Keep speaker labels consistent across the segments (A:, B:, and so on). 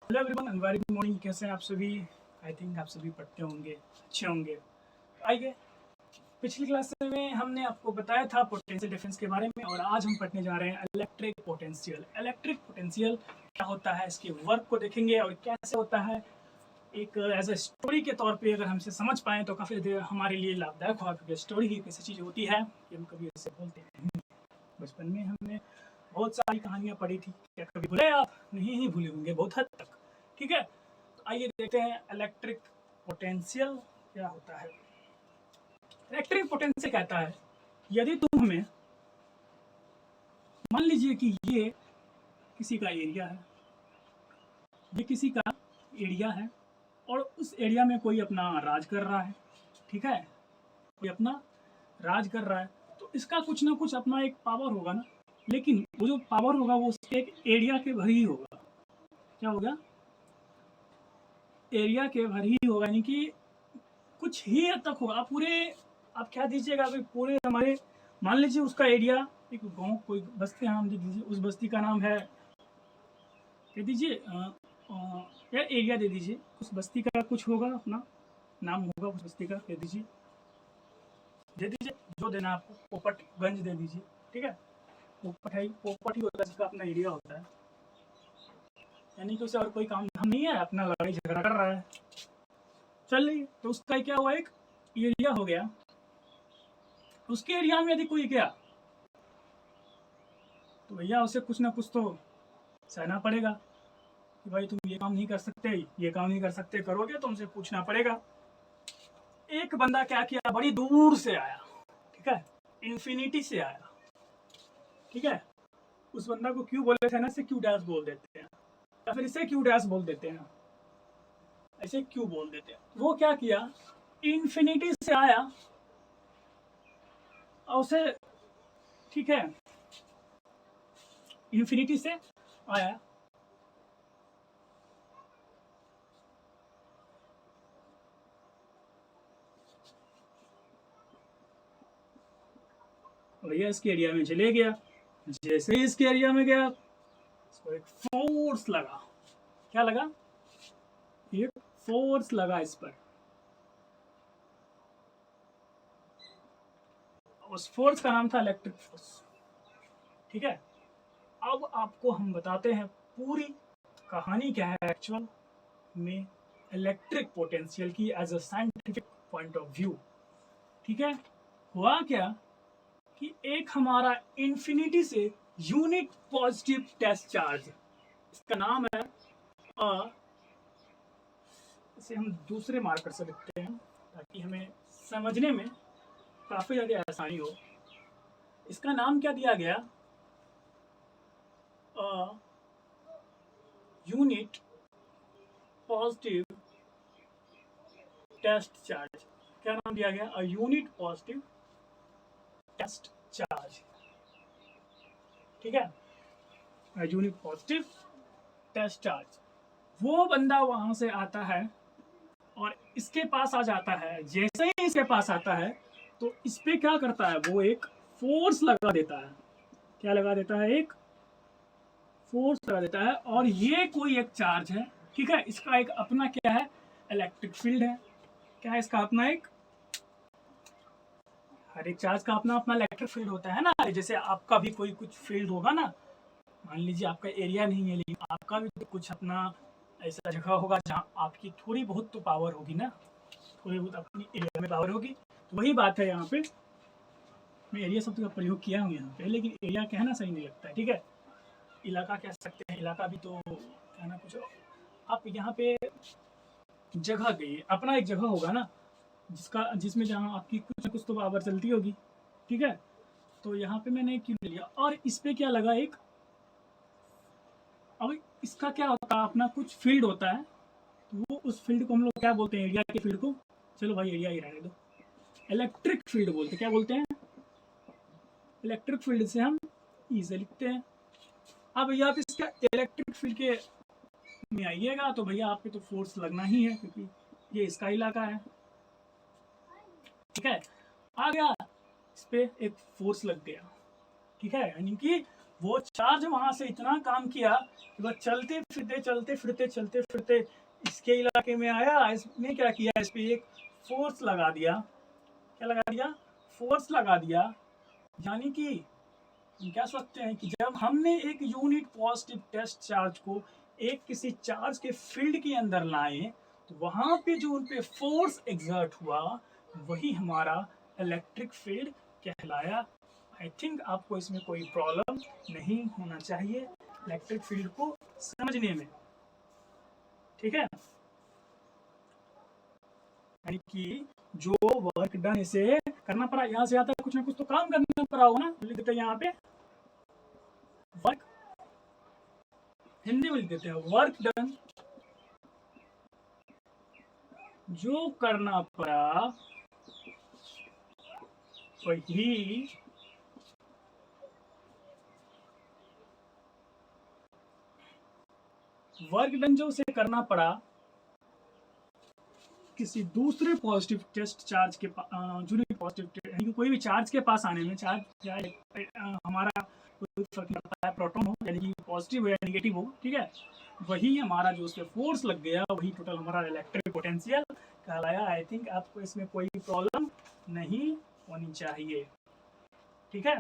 A: Hello everyone, very good morning. कैसे हैं आप सभी? आई थिंक आप सभी पढ़ते होंगे, अच्छे होंगे। आइए, पिछली क्लास में हमने आपको बताया था पोटेंशियल डिफरेंस के बारे में, और आज हम पढ़ने जा रहे हैं इलेक्ट्रिक पोटेंशियल। इलेक्ट्रिक पोटेंशियल क्या होता है, इसके वर्क को देखेंगे और कैसे होता है। एक एज ए स्टोरी के तौर पे अगर हमसे समझ पाएँ तो काफ़ी हमारे लिए लाभदायक होगा, क्योंकि स्टोरी ही एक ऐसी चीज़ होती है कि हम कभी ऐसे बोलते हैं। बचपन में हमने बहुत सारी कहानियाँ पढ़ी थी, क्या कभी भूले आप? नहीं ही भूले होंगे बहुत हद तक। ठीक है, तो आइए देखते हैं इलेक्ट्रिक पोटेंशियल क्या होता है। इलेक्ट्रिक पोटेंशियल कहता है, यदि तुम हमें मान लीजिए कि ये किसी का एरिया है, ये किसी का एरिया है, और उस एरिया में कोई अपना राज कर रहा है। ठीक है, कोई अपना राज कर रहा है, तो इसका कुछ ना कुछ अपना एक पावर होगा ना। लेकिन वो जो पावर होगा वो उसके एक एरिया के भर ही होगा। क्या होगा? एरिया के भर ही होगा, यानी कि कुछ ही हद तक होगा। आप क्या दीजिएगा, अभी पूरे हमारे मान लीजिए उसका एरिया, एक गांव कोई बस्ती नाम दे दीजिए, उस बस्ती का नाम है, दे दीजिए या एरिया दे दीजिए, उस बस्ती का कुछ होगा, अपना नाम होगा उस बस्ती का, दे दीजिए जो देना आपको। पोपटगंज दे दीजिए। ठीक है, पोपट ही होता है जिसका अपना एरिया होता है, यानी कि उसे और कोई काम धाम नहीं है, अपना लड़ाई झगड़ा कर रहा है। चलिए, तो उसका क्या हुआ, एक एरिया हो गया। उसके एरिया में यदि कोई गया तो भैया उसे कुछ ना कुछ तो सहना पड़ेगा कि भाई तुम ये काम नहीं कर सकते, ये काम नहीं कर सकते, करोगे तो उनसे पूछना पड़ेगा। एक बंदा क्या किया, बड़ी दूर से आया। ठीक है, इन्फिनिटी से आया। ठीक है, उस बंदा को क्यू बोल देते हैं ना, इसे क्यू डैश बोल देते हैं, या फिर इसे क्यू डैश बोल देते हैं, ऐसे क्यू बोल देते हैं। वो क्या किया, इन्फिनिटी से आया और उसे, ठीक है, इन्फिनिटी से आया, भैया इसके एरिया में चले गया। जैसे ही इसके एरिया में गया, इसको एक फोर्स लगा। क्या लगा? एक फोर्स लगा इस पर। उस फोर्स का नाम था इलेक्ट्रिक फोर्स। ठीक है, अब आपको हम बताते हैं पूरी कहानी क्या है एक्चुअल में इलेक्ट्रिक पोटेंशियल की, as a scientific point of view. ठीक है, हुआ क्या कि एक हमारा इन्फिनिटी से यूनिट पॉजिटिव टेस्ट चार्ज, इसका नाम है इसे हम दूसरे मार्कर से लिखते हैं ताकि हमें समझने में काफ़ी ज़्यादा आसानी हो। इसका नाम क्या दिया गया? Unit positive test charge. क्या नाम दिया गया? A unit positive test charge. ठीक है, a unit positive test charge. वो बंदा वहां से आता है और इसके पास आ जाता है। जैसे ही इसके पास आता है तो इस पे क्या करता है, वो एक फोर्स लगा देता है। क्या लगा देता है? एक फोर्स लगा देता है, और ये कोई एक चार्ज है। ठीक है, इसका एक अपना क्या है, इलेक्ट्रिक फील्ड है। क्या है इसका अपना एक, हर एक चार्ज का अपना अपना इलेक्ट्रिक फील्ड होता है ना। जैसे आपका भी कोई कुछ फील्ड होगा ना, मान लीजिए आपका एरिया नहीं है, लेकिन आपका भी तो कुछ अपना ऐसा जगह होगा जहाँ आपकी थोड़ी बहुत तो पावर होगी ना, थोड़ी बहुत अपनी एरिया में पावर होगी। तो वही बात है यहाँ पे। मैं एरिया शब्द का प्रयोग किया हूँ यहाँ पे, लेकिन एरिया कहना सही नहीं लगता है। ठीक है, इलाका कह सकते हैं, इलाका भी तो कहना कुछ। आप यहाँ पे जगह गई, अपना एक जगह होगा ना जिसमें जहाँ आपकी कुछ ना कुछ तो पावर चलती होगी। ठीक है, तो यहाँ पे मैंने क्यों ले लिया, और इस पे क्या लगा एक, अब इसका क्या होता है, अपना कुछ फील्ड होता है। तो वो उस फील्ड को हम लोग क्या बोलते हैं, एरिया के फील्ड को, चलो भाई एरिया ही रहने दो, इलेक्ट्रिक फील्ड बोलते हैं। क्या बोलते हैं? इलेक्ट्रिक फील्ड से हम इसे लिखते हैं। अब भैया आप इसका इलेक्ट्रिक फील्ड के में आइएगा तो भैया आपके तो फोर्स लगना ही है, क्योंकि ये इसका इलाका है। ठीक है, आ गया, इस पे एक फोर्स लग गया। ठीक है, यानी कि वो चार्ज वहां से इतना काम किया कि वह चलते फिरते इसके इलाके में आया। इसने क्या किया, इस पे एक फोर्स लगा दिया। क्या लगा दिया? फोर्स लगा दिया। यानी कि हम क्या सोचते हैं कि जब हमने एक यूनिट पॉजिटिव टेस्ट चार्ज को एक किसी चार्ज के फील्ड के अंदर लाए, तो वहां पे जो उन पे फोर्स एग्जर्ट हुआ वही हमारा इलेक्ट्रिक फील्ड कहलाया। आई थिंक आपको इसमें कोई प्रॉब्लम नहीं होना चाहिए इलेक्ट्रिक फील्ड को समझने में। ठीक है, यानी कि जो वर्क डन इसे करना पड़ा, यहाँ से आता है कुछ ना कुछ तो काम करना पड़ा होगा ना। लिख देते हैं यहाँ पे वर्क, हिंदी में लिख देते हैं वर्क डन, जो करना पड़ा वही वर्क डन, जो उसे करना पड़ा किसी दूसरे पॉजिटिव टेस्ट चार्ज के यूनिट पॉजिटिव यानी कोई भी चार्ज के पास आने में, चार्ज चाहे हमारा कोई फर्क नहीं पड़ता है, प्रोटॉन हो यानी कि पॉजिटिव हो या नेगेटिव हो, ठीक है, वही हमारा जो उस पर फोर्स लग गया वही टोटल हमारा इलेक्ट्रिक पोटेंशियल कहलाया। आई थिंक आपको इसमें कोई प्रॉब्लम नहीं होनी चाहिए। ठीक है,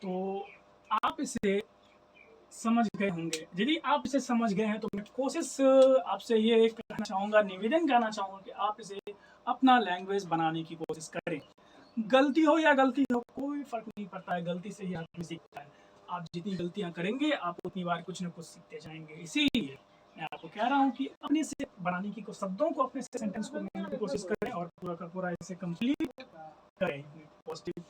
A: तो आप इसे समझ गए होंगे। यदि आप इसे समझ गए हैं तो मैं कोशिश आपसे ये कहना चाहूँगा, निवेदन करना चाहूँगा कि आप इसे अपना लैंग्वेज बनाने की कोशिश करें। गलती हो या गलती हो कोई फर्क नहीं पड़ता है, गलती से ही आदमी सीखता है। आप जितनी गलतियाँ करेंगे आप उतनी बार कुछ न कुछ सीखते जाएंगे। इसीलिए मैं आपको कह रहा हूँ कि अपने से बनाने की शब्दों को, अपने सेंटेंस को बनाने की कोशिश करें और पूरा का पूरा इसे कंप्लीट करें पॉजिटिव